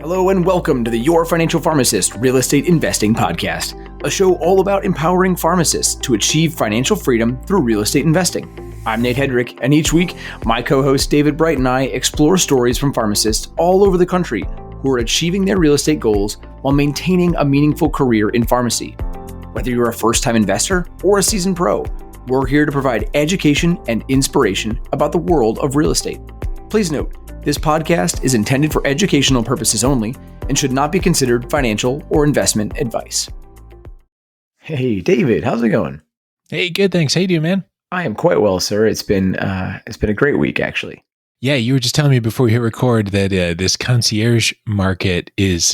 Hello and welcome to the Your Financial Pharmacist Real Estate Investing Podcast, a show all about empowering pharmacists to achieve financial freedom through real estate investing. I'm Nate Hedrick, and each week, my co-host David Bright and I explore stories from pharmacists all over the country who are achieving their real estate goals while maintaining a meaningful career in pharmacy. Whether you're a first-time investor or a seasoned pro, we're here to provide education and inspiration about the world of real estate. Please note, this podcast is intended for educational purposes only and should not be considered financial or investment advice. Hey, David, how's it going? Hey, good, thanks. How you doing, man? I am quite well, sir. It's been a great week, actually. Yeah, you were just telling me before we hit record that this concierge market is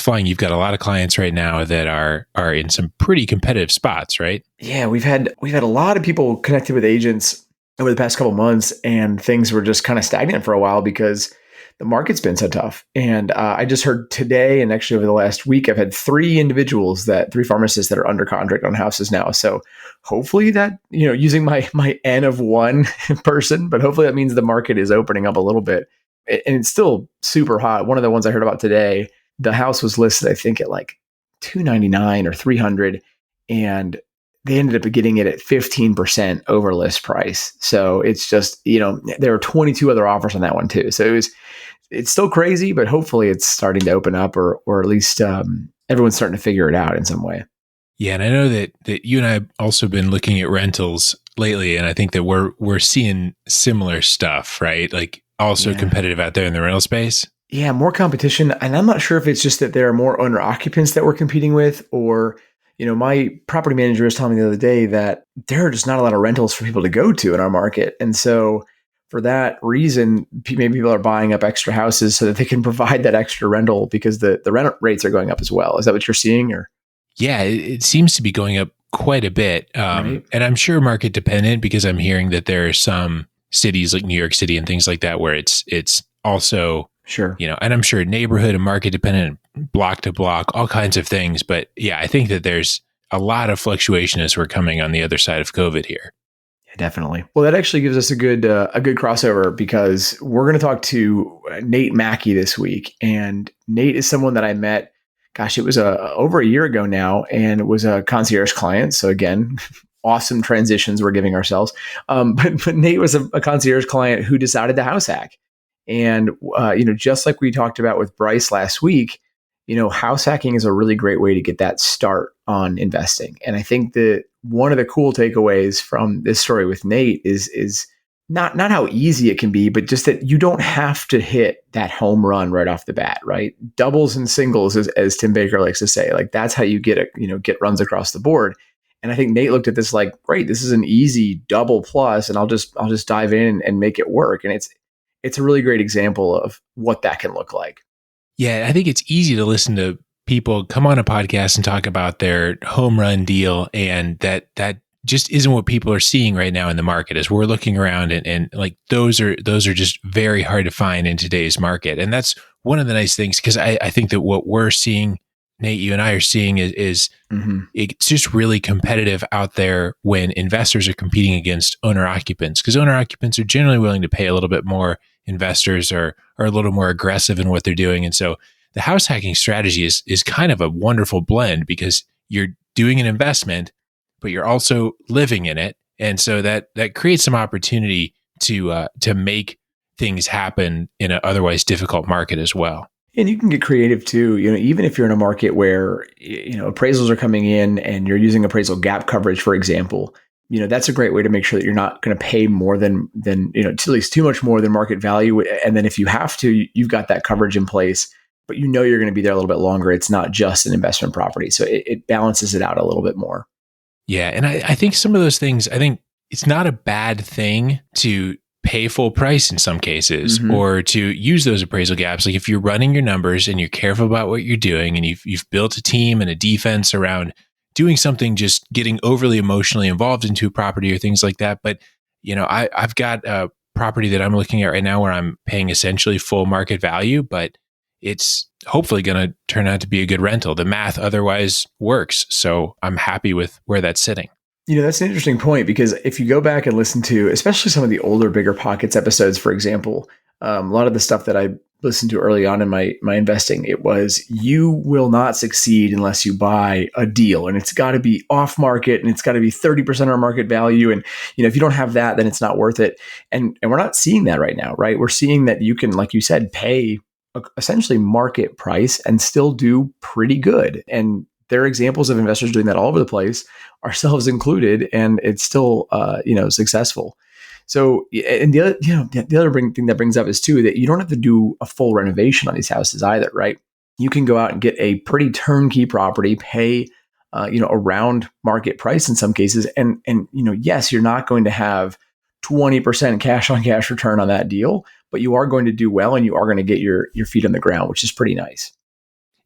flying. You've got a lot of clients right now that are in some pretty competitive spots, right? Yeah, we've had a lot of people connected with agents over the past couple of months, and things were just kind of stagnant for a while because the market's been so tough. And I just heard today, and actually over the last week, I've had three pharmacists that are under contract on houses now. So hopefully that, using my N of one person, but hopefully that means the market is opening up a little bit. And it's still super hot. One of the ones I heard about today, the house was listed, I think, at like $299 or $300, and they ended up getting it at 15% over list price. So it's just, there were 22 other offers on that one too. So it's still crazy, but hopefully it's starting to open up, or at least everyone's starting to figure it out in some way. Yeah, and I know that you and I have also been looking at rentals lately, and I think that we're seeing similar stuff, right? Like also competitive out there in the rental space. Yeah, more competition. And I'm not sure if it's just that there are more owner occupants that we're competing with, or my property manager was telling me the other day that there are just not a lot of rentals for people to go to in our market. And so for that reason, maybe people are buying up extra houses so that they can provide that extra rental because the rent rates are going up as well. Is that what you're seeing? Or yeah, it seems to be going up quite a bit. Right. And I'm sure market dependent, because I'm hearing that there are some cities like New York City and things like that where it's also sure, and I'm sure neighborhood and market dependent, block to block, all kinds of things. But yeah, I think that there's a lot of fluctuation as we're coming on the other side of COVID here. Yeah, definitely. Well, that actually gives us a good crossover, because we're going to talk to Nate Mackey this week. And Nate is someone that I met, gosh, it was over a year ago now, and was a concierge client. So again, awesome transitions we're giving ourselves. But Nate was a concierge client who decided to house hack. And, just like we talked about with Bryce last week, house hacking is a really great way to get that start on investing. And I think that one of the cool takeaways from this story with Nate is not how easy it can be, but just that you don't have to hit that home run right off the bat, right? Doubles and singles, as Tim Baker likes to say, like that's how you get runs across the board. And I think Nate looked at this like, great, this is an easy double plus, and I'll just dive in and make it work. And it's a really great example of what that can look like. Yeah, I think it's easy to listen to people come on a podcast and talk about their home run deal, and that just isn't what people are seeing right now in the market. As we're looking around, and like those are just very hard to find in today's market. And that's one of the nice things, because I think that what we're seeing, Nate, you and I are seeing is it's just really competitive out there when investors are competing against owner occupants, because owner occupants are generally willing to pay a little bit more. Investors are a little more aggressive in what they're doing. And so the house hacking strategy is kind of a wonderful blend, because you're doing an investment, but you're also living in it. And so that creates some opportunity to make things happen in an otherwise difficult market as well. And you can get creative too. Even if you're in a market where, appraisals are coming in and you're using appraisal gap coverage, for example, that's a great way to make sure that you're not going to pay more than at least too much more than market value. And then if you have to, you've got that coverage in place, but you're going to be there a little bit longer. It's not just an investment property. So it balances it out a little bit more. Yeah. And I think some of those things, I think it's not a bad thing to pay full price in some cases, or to use those appraisal gaps. Like if you're running your numbers and you're careful about what you're doing, and you've built a team and a defense around doing something, just getting overly emotionally involved into a property or things like that. But, I've got a property that I'm looking at right now where I'm paying essentially full market value, but it's hopefully going to turn out to be a good rental. The math otherwise works. So I'm happy with where that's sitting. That's an interesting point, because if you go back and listen to, especially some of the older Bigger Pockets episodes, for example, a lot of the stuff that I listened to early on in my investing. It was, you will not succeed unless you buy a deal, and it's got to be off market, and it's got to be 30% of market value. And if you don't have that, then it's not worth it. And we're not seeing that right now, right? We're seeing that you can, like you said, pay essentially market price and still do pretty good. And there are examples of investors doing that all over the place, ourselves included, and it's still successful. So, and the other thing that brings up is too that you don't have to do a full renovation on these houses either, right? You can go out and get a pretty turnkey property, pay around market price in some cases, and yes, you're not going to have 20% cash on cash return on that deal, but you are going to do well, and you are going to get your feet on the ground, which is pretty nice.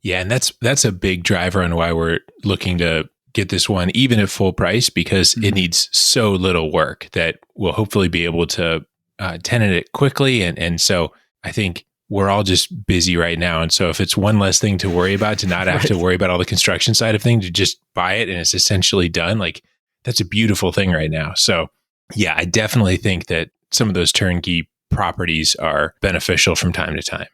Yeah, and that's a big driver on why we're looking to get this one even at full price, because it needs so little work that we'll hopefully be able to tenant it quickly. And so I think we're all just busy right now. And so if it's one less thing to worry about, to not have to worry about all the construction side of things, to just buy it and it's essentially done, like that's a beautiful thing right now. So yeah, I definitely think that some of those turnkey properties are beneficial from time to time.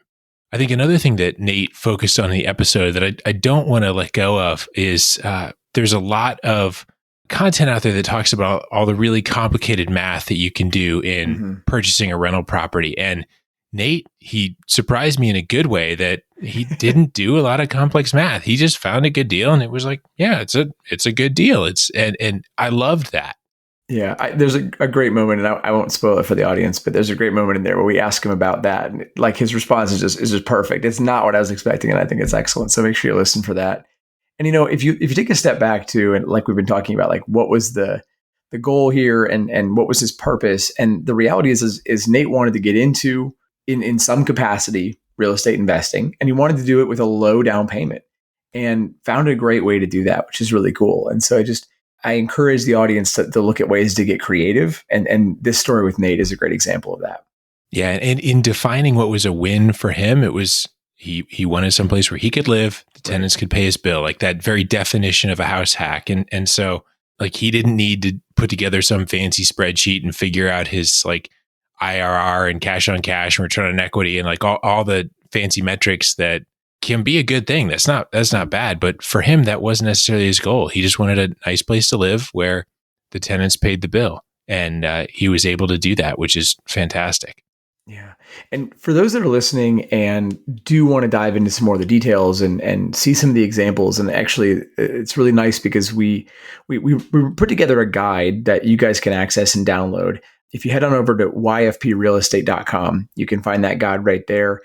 I think another thing that Nate focused on in the episode that I don't want to let go of is there's a lot of content out there that talks about all the really complicated math that you can do in purchasing a rental property. And Nate, he surprised me in a good way that he didn't do a lot of complex math. He just found a good deal, and it was like, yeah, it's a good deal. And I loved that. Yeah, there's a great moment, and I won't spoil it for the audience, but there's a great moment in there where we ask him about that, and like his response is just perfect. It's not what I was expecting, and I think it's excellent. So make sure you listen for that. And if you take a step back too, and like we've been talking about, like what was the goal here, and what was his purpose, and the reality is Nate wanted to get into in some capacity real estate investing, and he wanted to do it with a low down payment, and found a great way to do that, which is really cool. And so I encourage the audience to look at ways to get creative. And this story with Nate is a great example of that. Yeah. And in defining what was a win for him, it was he wanted someplace where he could live, the tenants could pay his bill, like that very definition of a house hack. And so like he didn't need to put together some fancy spreadsheet and figure out his like IRR and cash on cash and return on equity and like all the fancy metrics that can be a good thing. That's not bad. But for him, that wasn't necessarily his goal. He just wanted a nice place to live where the tenants paid the bill. And he was able to do that, which is fantastic. Yeah. And for those that are listening and do want to dive into some more of the details and see some of the examples, and actually it's really nice because we put together a guide that you guys can access and download. If you head on over to yfprealestate.com, you can find that guide right there.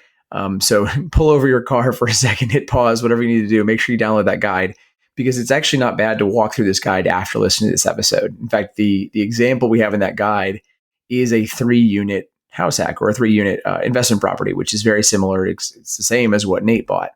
So pull over your car for a second, hit pause, whatever you need to do. Make sure you download that guide, because it's actually not bad to walk through this guide after listening to this episode. In fact, the example we have in that guide is a 3-unit house hack or a 3-unit investment property, which is very similar. It's the same as what Nate bought.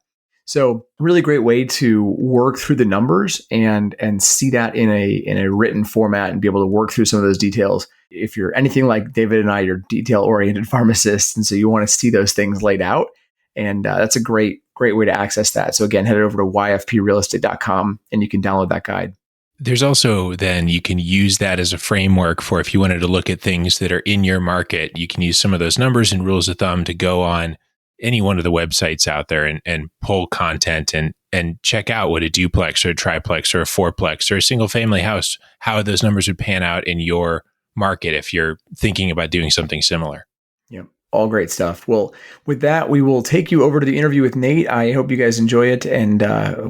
So really great way to work through the numbers and see that in a written format and be able to work through some of those details. If you're anything like David and I, you're detail-oriented pharmacists, and so you want to see those things laid out. And that's a great way to access that. So again, head over to yfprealestate.com and you can download that guide. There's also then you can use that as a framework for if you wanted to look at things that are in your market, you can use some of those numbers and rules of thumb to go on any one of the websites out there and pull content and check out what a duplex or a triplex or a fourplex or a single family house, how those numbers would pan out in your market if you're thinking about doing something similar. Yep. All great stuff. Well, with that, we will take you over to the interview with Nate. I hope you guys enjoy it, and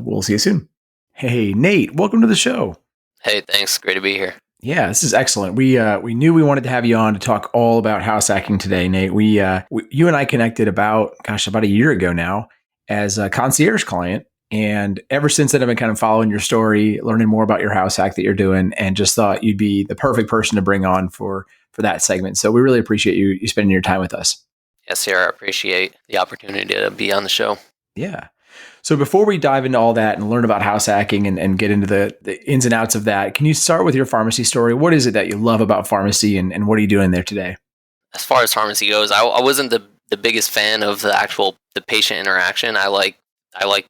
we'll see you soon. Hey, Nate, welcome to the show. Hey, thanks. Great to be here. Yeah, this is excellent. We knew we wanted to have you on to talk all about house hacking today, Nate. You and I connected about a year ago now as a concierge client. And ever since then, I've been kind of following your story, learning more about your house hack that you're doing, and just thought you'd be the perfect person to bring on for that segment. So we really appreciate you spending your time with us. Yes, sir. I appreciate the opportunity to be on the show. Yeah. So before we dive into all that and learn about house hacking and get into the ins and outs of that, can you start with your pharmacy story? What is it that you love about pharmacy, and what are you doing there today? As far as pharmacy goes, I wasn't the biggest fan of the patient interaction. I like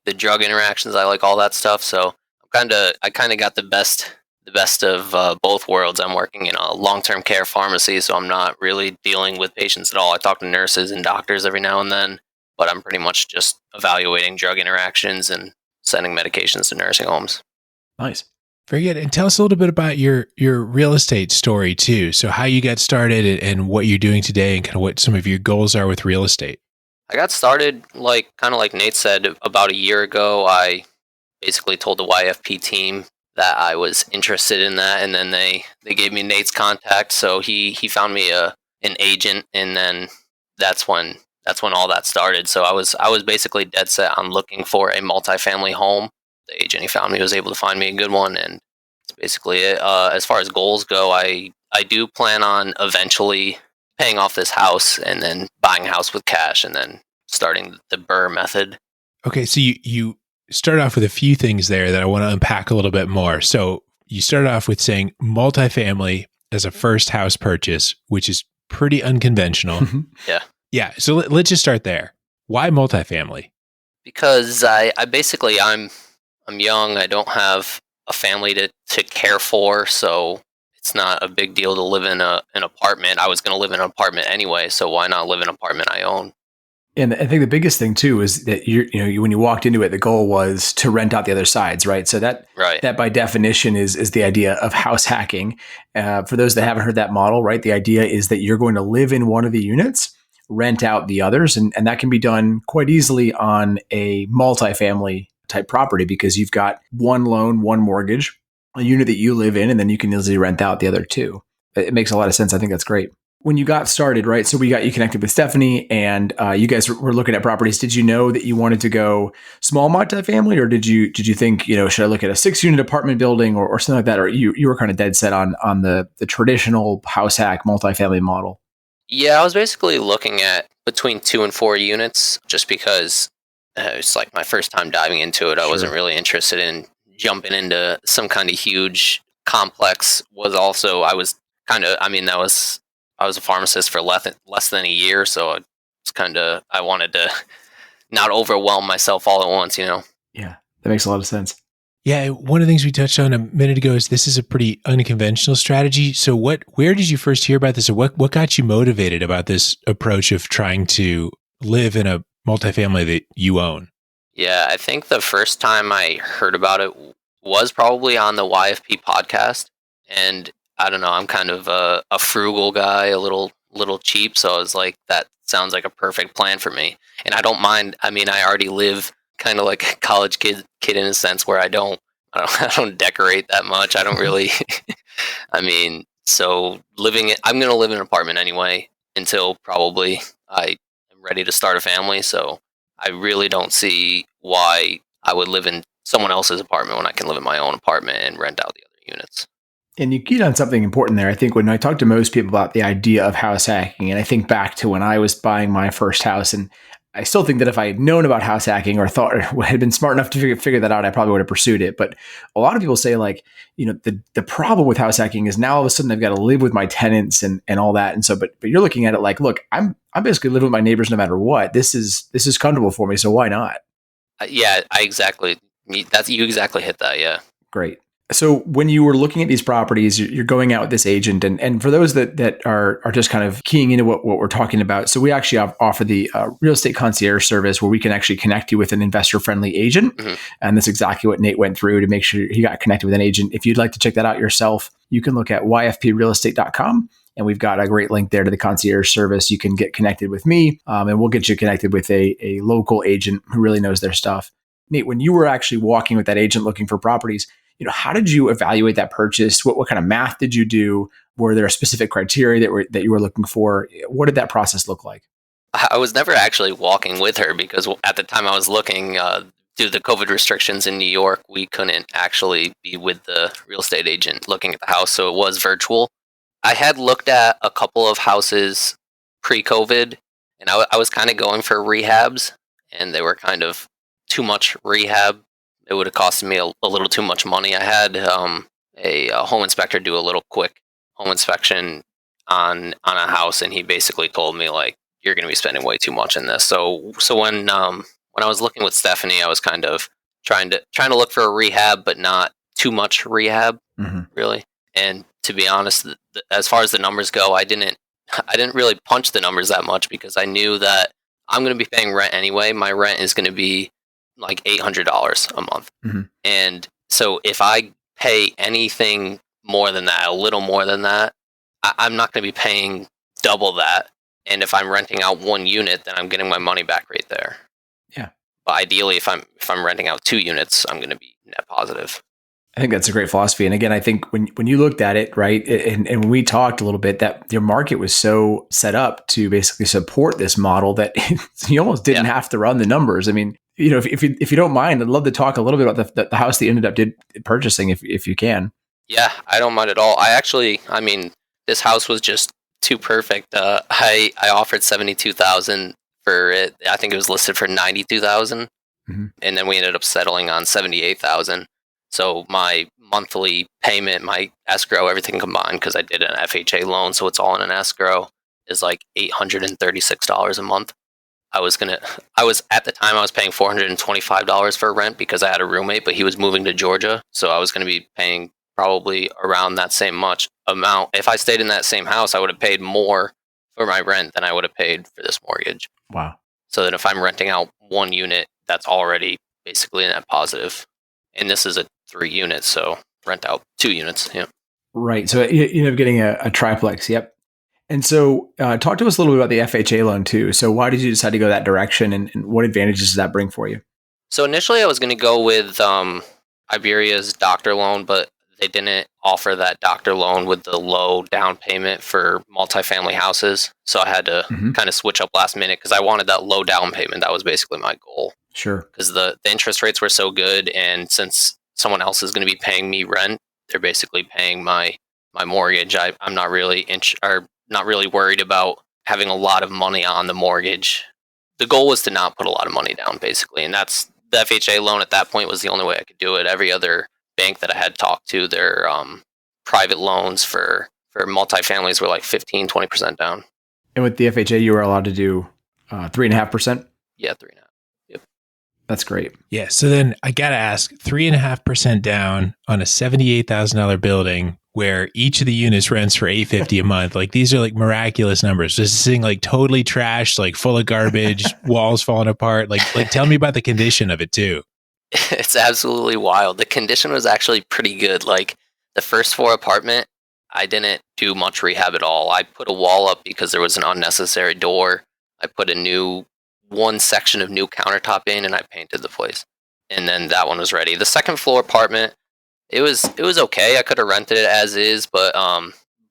the drug interactions. I like all that stuff. So I kind of got the best of both worlds. I'm working in a long-term care pharmacy, so I'm not really dealing with patients at all. I talk to nurses and doctors every now and then. but I'm pretty much just evaluating drug interactions and sending medications to nursing homes. Nice. Very good. And tell us a little bit about your real estate story too. So how you got started and what you're doing today and kind of what some of your goals are with real estate. I got started kind of like Nate said about a year ago. I basically told the YFP team that I was interested in that, and then they gave me Nate's contact, so he found me an agent, and then that's when all that started. So I was basically dead set on looking for a multifamily home. The agent he found me was able to find me a good one, and that's basically it. As far as goals go, I do plan on eventually paying off this house and then buying a house with cash and then starting the BRRRR method. Okay, so you start off with a few things there that I want to unpack a little bit more. So you started off with saying multifamily as a first house purchase, which is pretty unconventional. Yeah. Yeah. So let's just start there. Why multifamily? Because I'm young. I don't have a family to care for, so it's not a big deal to live in an apartment. I was going to live in an apartment anyway, so why not live in an apartment I own? And I think the biggest thing too is that when you walked into it, the goal was to rent out the other sides, right? So that by definition is the idea of house hacking. For those that haven't heard that model, right? The idea is that you're going to live in one of the units, rent out the others, and that can be done quite easily on a multifamily type property because you've got one loan, one mortgage, a unit that you live in, and then you can easily rent out the other two. It makes a lot of sense. I think that's great. When you got started, right? So we got you connected with Stephanie and you guys were looking at properties. Did you know that you wanted to go small multifamily, or did you think, should I look at a 6-unit apartment building or something like that? Or you were kind of dead set on the traditional house hack multifamily model? Yeah, I was basically looking at between 2 and 4 units just because it's like my first time diving into it. I wasn't really interested in jumping into some kind of huge complex. I was a pharmacist for less than a year, so I wanted to not overwhelm myself all at once, Yeah, that makes a lot of sense. Yeah, one of the things we touched on a minute ago is this is a pretty unconventional strategy. So where did you first hear about this, or what got you motivated about this approach of trying to live in a multifamily that you own? Yeah, I think the first time I heard about it was probably on the YFP podcast, and I don't know, I'm kind of a frugal guy, a little cheap, so I was like, that sounds like a perfect plan for me. And I don't mind. I mean, I already live kind of like a college kid in a sense where I don't decorate that much. I don't really. I mean, so I'm going to live in an apartment anyway until probably I am ready to start a family. So I really don't see why I would live in someone else's apartment when I can live in my own apartment and rent out the other units. And you keyed on something important there. I think when I talk to most people about the idea of house hacking, and I think back to when I was buying my first house, and I still think that if I had known about house hacking or thought or had been smart enough to figure that out, I probably would have pursued it. But a lot of people say the problem with house hacking is now all of a sudden I've got to live with my tenants and all that. And so, but you're looking at it like, look, I'm basically living with my neighbors no matter what. This is comfortable for me. So why not? You exactly hit that. Yeah. Great. So when you were looking at these properties, you're going out with this agent, and for those that are just kind of keying into what we're talking about, so we actually offer the real estate concierge service where we can actually connect you with an investor-friendly agent, and that's exactly what Nate went through to make sure he got connected with an agent. If you'd like to check that out yourself, you can look at yfprealestate.com, and we've got a great link there to the concierge service. You can get connected with me, and we'll get you connected with a local agent who really knows their stuff. Nate, when you were actually walking with that agent looking for properties, how did you evaluate that purchase? What kind of math did you do? Were there specific criteria that you were looking for? What did that process look like? I was never actually walking with her because at the time I was looking, due to the COVID restrictions in New York, we couldn't actually be with the real estate agent looking at the house, so it was virtual. I had looked at a couple of houses pre-COVID, and I was kind of going for rehabs, and they were kind of too much rehab. It would have costed me a little too much money. I had a home inspector do a little quick home inspection on a house, and he basically told me, like, you're going to be spending way too much in this. So when I was looking with Stephanie, I was kind of trying to look for a rehab, but not too much rehab, really. And to be honest, as far as the numbers go, I didn't really punch the numbers that much because I knew that I'm going to be paying rent anyway. My rent is going to be like $800 a month. Mm-hmm. And so if I pay anything more than that, a little more than that, I'm not going to be paying double that. And if I'm renting out one unit, then I'm getting my money back right there. Yeah. But ideally, if I'm renting out 2 units, I'm going to be net positive. I think that's a great philosophy. And again, I think when you looked at it, right, and when we talked a little bit, that your market was so set up to basically support this model that you almost didn't have to run the numbers. I mean, if you don't mind, I'd love to talk a little bit about the house that you ended up purchasing, if you can. Yeah, I don't mind at all. I mean, this house was just too perfect. I offered $72,000 for it. I think it was listed for $92,000, mm-hmm. and then we ended up settling on $78,000. So my monthly payment, my escrow, everything combined, because I did an FHA loan, so it's all in an escrow, is like $836 a month. I was at the time I was paying $425 for rent because I had a roommate, but he was moving to Georgia, so I was going to be paying probably around that same much amount. If I stayed in that same house, I would have paid more for my rent than I would have paid for this mortgage. Wow. So that if I'm renting out one unit, that's already basically a net positive. And this is a 3 units, so rent out 2 units. Yeah. Right. So you end up getting a triplex. Yep. And so talk to us a little bit about the FHA loan too. So why did you decide to go that direction, and what advantages does that bring for you? So initially I was going to go with Iberia's doctor loan, but they didn't offer that doctor loan with the low down payment for multifamily houses. So I had to kind of switch up last minute because I wanted that low down payment. That was basically my goal. Sure. Because the interest rates were so good, and since someone else is going to be paying me rent, they're basically paying my mortgage. I'm not really not really worried about having a lot of money on the mortgage. The goal was to not put a lot of money down, basically, and that's the FHA loan at that point was the only way I could do it. Every other bank that I had talked to, their private loans for multifamilies were like 15-20% down. And with the FHA, you were allowed to do 3.5%? Yeah, 3.5%. Yep. That's great. Yeah. So then I got to ask, 3.5% down on a $78,000 building where each of the units rents for $850 a month. Like, these are like miraculous numbers. This is thing like totally trashed, like full of garbage, walls falling apart. Like tell me about the condition of it too. It's absolutely wild. The condition was actually pretty good. Like the first floor apartment, I didn't do much rehab at all. I put a wall up because there was an unnecessary door. I put one section of new countertop in, and I painted the place. And then that one was ready. The second floor apartment, it was okay. I could have rented it as is, but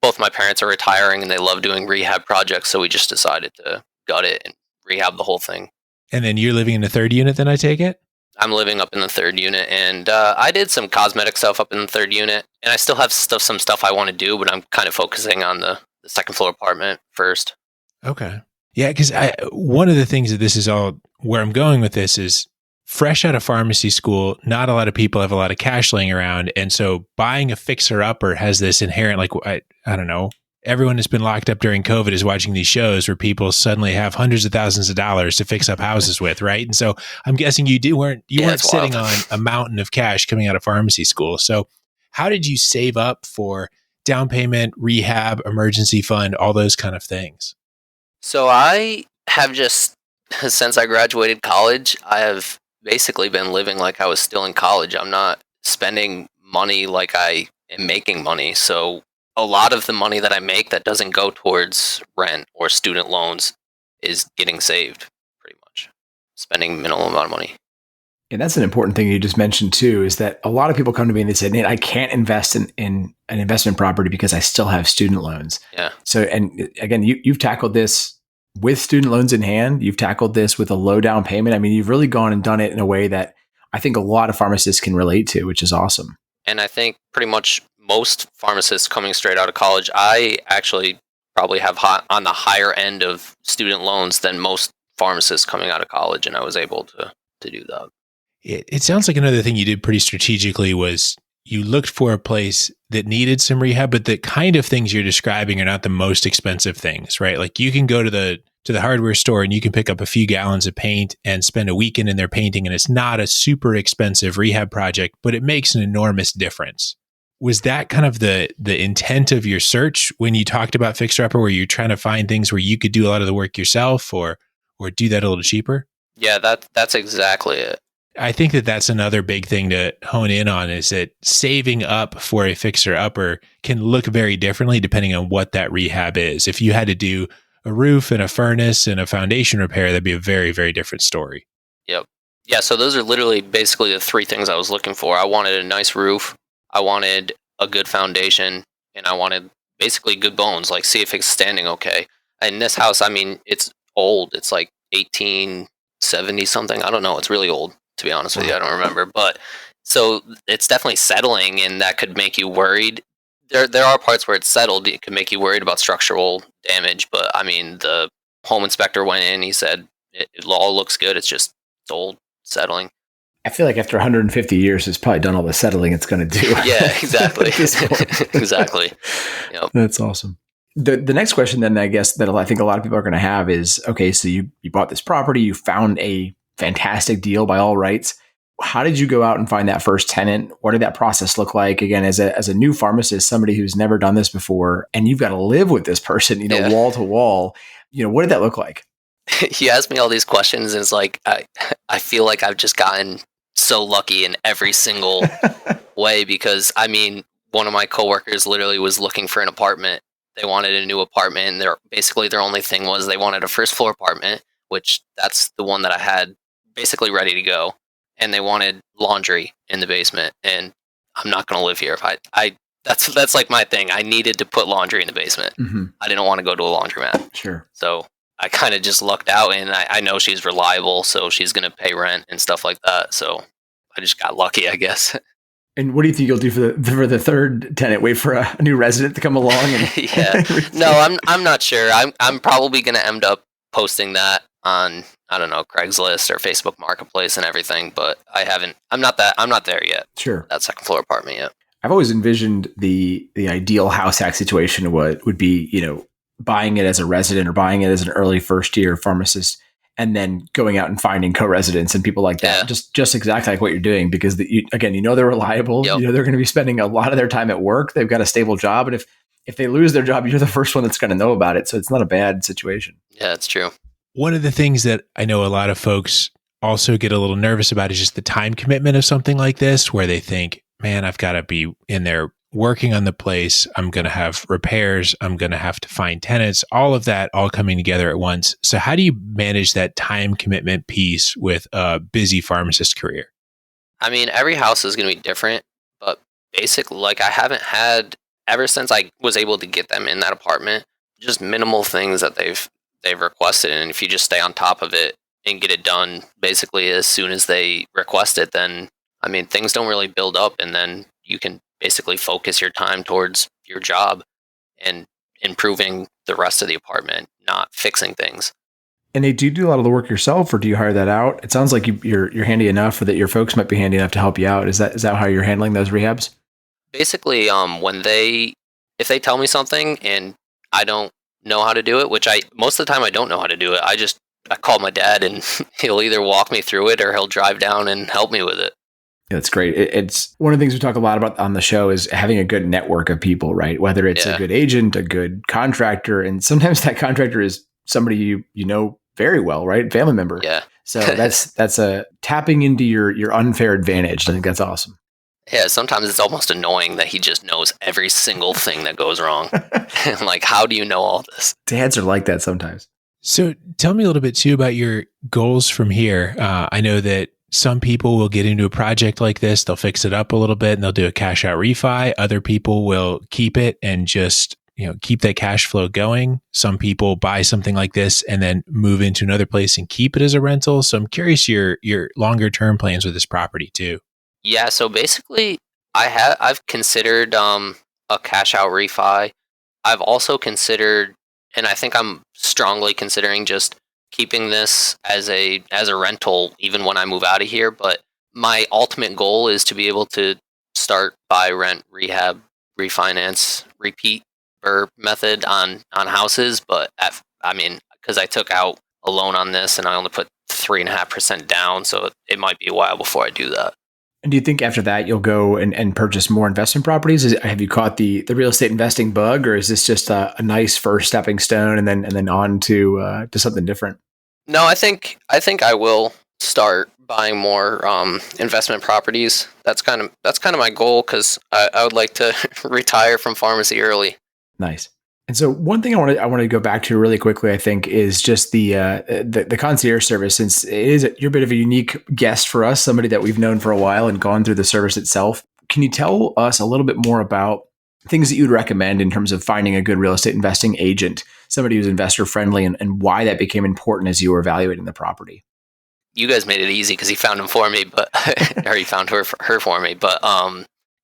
both my parents are retiring and they love doing rehab projects, so we just decided to gut it and rehab the whole thing. And then you're living in the third unit, then I take it? I'm living up in the third unit, and I did some cosmetic stuff up in the third unit, and I still have some stuff I want to do, but I'm kind of focusing on the second floor apartment first. Okay. Yeah, because one of the things that this is all where I'm going with this is fresh out of pharmacy school, not a lot of people have a lot of cash laying around. And so buying a fixer-upper has this inherent, like, I don't know, everyone that's been locked up during COVID is watching these shows where people suddenly have hundreds of thousands of dollars to fix up houses with, right? And so I'm guessing you weren't sitting on a mountain of cash coming out of pharmacy school. So how did you save up for down payment, rehab, emergency fund, all those kind of things? So I have just, since I graduated college, I have basically been living like I was still in college. I'm not spending money like I am making money. So a lot of the money that I make that doesn't go towards rent or student loans is getting saved, pretty much. Spending minimal amount of money. And that's an important thing you just mentioned too, is that a lot of people come to me and they say, Nate, I can't invest in an investment property because I still have student loans. Yeah. So, and again, you've tackled this with student loans in hand. You've tackled this with a low down payment. I mean, you've really gone and done it in a way that I think a lot of pharmacists can relate to, which is awesome. And I think pretty much most pharmacists coming straight out of college, I actually probably have on the higher end of student loans than most pharmacists coming out of college. And I was able to do that. It sounds like another thing you did pretty strategically was you looked for a place that needed some rehab, but the kind of things you're describing are not the most expensive things, right? Like you can go to the hardware store and you can pick up a few gallons of paint and spend a weekend in there painting, and it's not a super expensive rehab project, but it makes an enormous difference. Was that kind of the intent of your search when you talked about Fixer Upper? Were you trying to find things where you could do a lot of the work yourself, or or do that a little cheaper? Yeah, that's exactly it. I think that that's another big thing to hone in on, is that saving up for a fixer upper can look very differently depending on what that rehab is. If you had to do a roof and a furnace and a foundation repair, that'd be a very, very different story. Yep. Yeah, so those are literally basically the three things I was looking for. I wanted a nice roof, I wanted a good foundation, and I wanted basically good bones, like see if it's standing okay. And this house, I mean, it's old. It's like 1870 something. I don't know. It's really old, to be honest with you. I don't remember. But so it's definitely settling, and that could make you worried. There are parts where it's settled. It could make you worried about structural damage. But I mean, the home inspector went in. He said it all looks good. It's old, settling. I feel like after 150 years, it's probably done all the settling it's going to do. Yeah, exactly. Exactly. Yep. That's awesome. The next question then, I guess, that I think a lot of people are going to have is, okay, so you bought this property, you found a fantastic deal by all rights. How did you go out and find that first tenant? What did that process look like? Again, as a new pharmacist, somebody who's never done this before, and you've got to live with this person, wall to wall, what did that look like? He asked me all these questions, and it's like, I feel like I've just gotten so lucky in every single way, because I mean, one of my coworkers literally was looking for an apartment. They wanted a new apartment, and their only thing was they wanted a first floor apartment, which that's the one that I had basically ready to go. And they wanted laundry in the basement, and I'm not going to live here if I that's like my thing. I needed to put laundry in the basement. Mm-hmm. I didn't want to go to a laundromat. Sure. So I kind of just lucked out, and I know she's reliable, so she's going to pay rent and stuff like that. So I just got lucky, I guess. And what do you think you'll do for the third tenant? Wait for a new resident to come along? And yeah. No, I'm not sure. I'm probably going to end up posting that on, I don't know, Craigslist or Facebook Marketplace and everything, but I'm not there yet. Sure. That second floor apartment yet. I've always envisioned the ideal house hack situation would be, buying it as a resident or buying it as an early first year pharmacist, and then going out and finding co-residents and people like that. Yeah. Just exactly like what you're doing, because they're reliable. Yep. They're going to be spending a lot of their time at work. They've got a stable job. And if they lose their job, you're the first one that's going to know about it. So it's not a bad situation. Yeah, that's true. One of the things that I know a lot of folks also get a little nervous about is just the time commitment of something like this, where they think, man, I've got to be in there working on the place. I'm going to have repairs. I'm going to have to find tenants, all of that all coming together at once. So how do you manage that time commitment piece with a busy pharmacist career? I mean, every house is going to be different, but basically, like, I haven't had, ever since I was able to get them in that apartment, just minimal things that they've requested. And if you just stay on top of it and get it done basically as soon as they request it, then, I mean, things don't really build up, and then you can basically focus your time towards your job and improving the rest of the apartment, not fixing things. And do you do a lot of the work yourself, or do you hire that out? It sounds like you're handy enough, or that your folks might be handy enough to help you out. Is that how you're handling those rehabs? Basically, if they tell me something and I don't know how to do it, which most of the time I don't know how to do it, I call my dad, and he'll either walk me through it or he'll drive down and help me with it. That's great. It's one of the things we talk a lot about on the show is having a good network of people, right? Whether it's a good agent, a good contractor, and sometimes that contractor is somebody you know very well, right? Family member. Yeah. So that's a tapping into your unfair advantage. I think that's awesome. Yeah, sometimes it's almost annoying that he just knows every single thing that goes wrong. Like, how do you know all this? Dads are like that sometimes. So tell me a little bit too about your goals from here. I know that some people will get into a project like this, they'll fix it up a little bit and they'll do a cash out refi. Other people will keep it and just, keep that cash flow going. Some people buy something like this and then move into another place and keep it as a rental. So I'm curious your longer term plans with this property too. Yeah, so basically I've considered a cash out refi. I've also considered, and I think I'm strongly considering, just keeping this as a rental even when I move out of here. But my ultimate goal is to be able to start buy, rent, rehab, refinance, repeat method on houses. But because I took out a loan on this and I only put 3.5% down, so it might be a while before I do that. And do you think after that you'll go and purchase more investment properties? Have you caught the real estate investing bug, or is this just a nice first stepping stone and then on to something different? No, I think I will start buying more investment properties. That's kind of my goal because I would like to retire from pharmacy early. Nice. And so one thing I want to go back to really quickly, I think, is just the concierge service. Since you're a bit of a unique guest for us, somebody that we've known for a while and gone through the service itself. Can you tell us a little bit more about things that you'd recommend in terms of finding a good real estate investing agent, somebody who's investor friendly, and why that became important as you were evaluating the property? You guys made it easy because he found him for me, but or he found her for me. But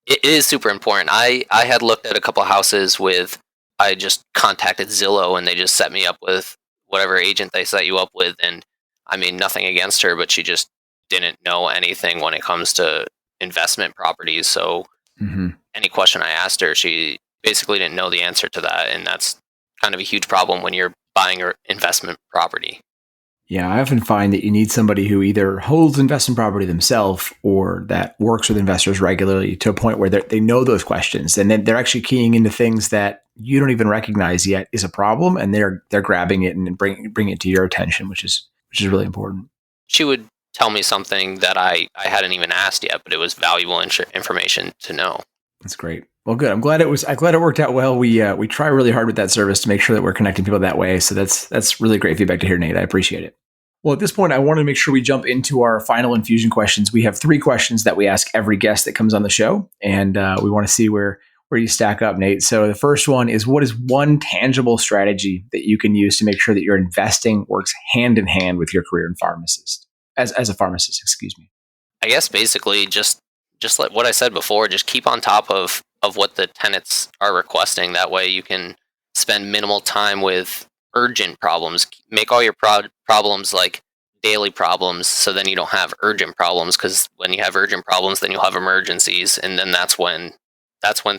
it is super important. I had looked at a couple of houses with. I just contacted Zillow and they just set me up with whatever agent they set you up with. And I mean, nothing against her, but she just didn't know anything when it comes to investment properties. So any question I asked her, she basically didn't know the answer to that. And that's kind of a huge problem when you're buying your investment property. Yeah, I often find that you need somebody who either holds investment property themselves or that works with investors regularly to a point where they know those questions and then they're actually keying into things that you don't even recognize yet is a problem, and they're grabbing it and bring it to your attention, which is really important. She would tell me something that I hadn't even asked yet, but it was valuable information to know. That's great. Well, good. I'm glad it worked out well. We try really hard with that service to make sure that we're connecting people that way. So that's really great feedback to hear, Nate. I appreciate it. Well, at this point, I want to make sure we jump into our final infusion questions. We have 3 questions that we ask every guest that comes on the show, and we want to see where you stack up, Nate. So the first one is, what is one tangible strategy that you can use to make sure that your investing works hand in hand with your career in pharmacist, as a pharmacist, excuse me? I guess basically just like what I said before, just keep on top of what the tenants are requesting. That way you can spend minimal time with urgent problems. Make all your problems like daily problems, so then you don't have urgent problems, because when you have urgent problems, then you'll have emergencies, and then that's when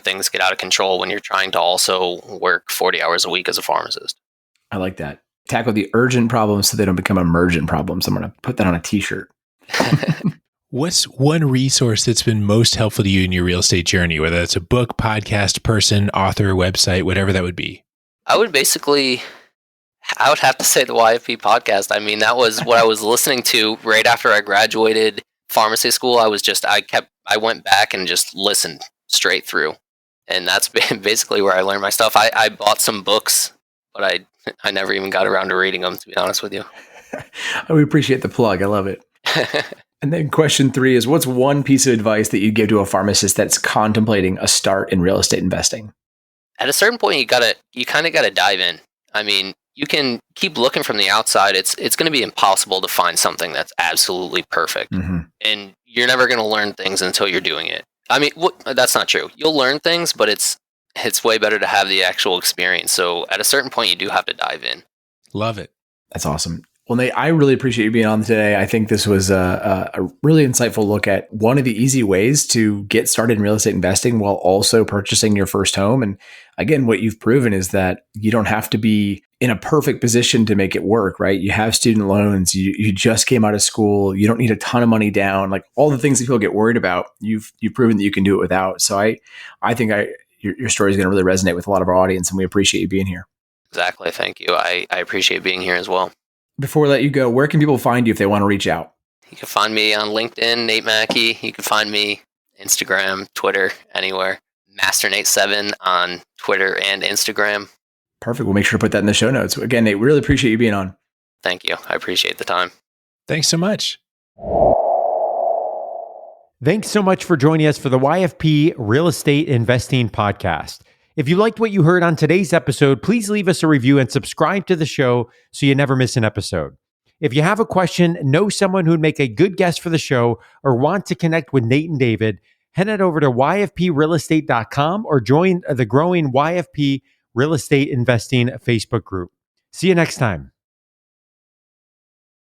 things get out of control, when you're trying to also work 40 hours a week as a pharmacist. I like that. Tackle the urgent problems so they don't become emergent problems. I'm going to put that on a t-shirt. What's one resource that's been most helpful to you in your real estate journey, whether that's a book, podcast, person, author, website, whatever that would be? I would have to say the YFP podcast. I mean, that was what I was listening to right after I graduated pharmacy school. I went back and just listened straight through. And that's basically where I learned my stuff. I bought some books, but I never even got around to reading them, to be honest with you. We appreciate the plug. I love it. And then question 3 is, what's one piece of advice that you give to a pharmacist that's contemplating a start in real estate investing? At a certain point, you kind of got to dive in. I mean, you can keep looking from the outside. It's going to be impossible to find something that's absolutely perfect. And you're never going to learn things until you're doing it. I mean, that's not true. You'll learn things, but it's way better to have the actual experience. So at a certain point, you do have to dive in. Love it. That's awesome. Well, Nate, I really appreciate you being on today. I think this was a really insightful look at one of the easy ways to get started in real estate investing while also purchasing your first home. And again, what you've proven is that you don't have to be in a perfect position to make it work, right? You have student loans. You just came out of school. You don't need a ton of money down. Like all the things that people get worried about, you've proven that you can do it without. So I think your story is going to really resonate with a lot of our audience, and we appreciate you being here. Exactly. Thank you. I appreciate being here as well. Before I let you go, where can people find you if they want to reach out? You can find me on LinkedIn, Nate Mackey. You can find me Instagram, Twitter, anywhere. Master Nate 7 on Twitter and Instagram. Perfect. We'll make sure to put that in the show notes. Again, Nate, really appreciate you being on. Thank you. I appreciate the time. Thanks so much. Thanks so much for joining us for the YFP Real Estate Investing Podcast. If you liked what you heard on today's episode, please leave us a review and subscribe to the show so you never miss an episode. If you have a question, know someone who would make a good guest for the show, or want to connect with Nate and David, head on over to yfprealestate.com or join the growing YFP Real Estate Investing Facebook group. See you next time.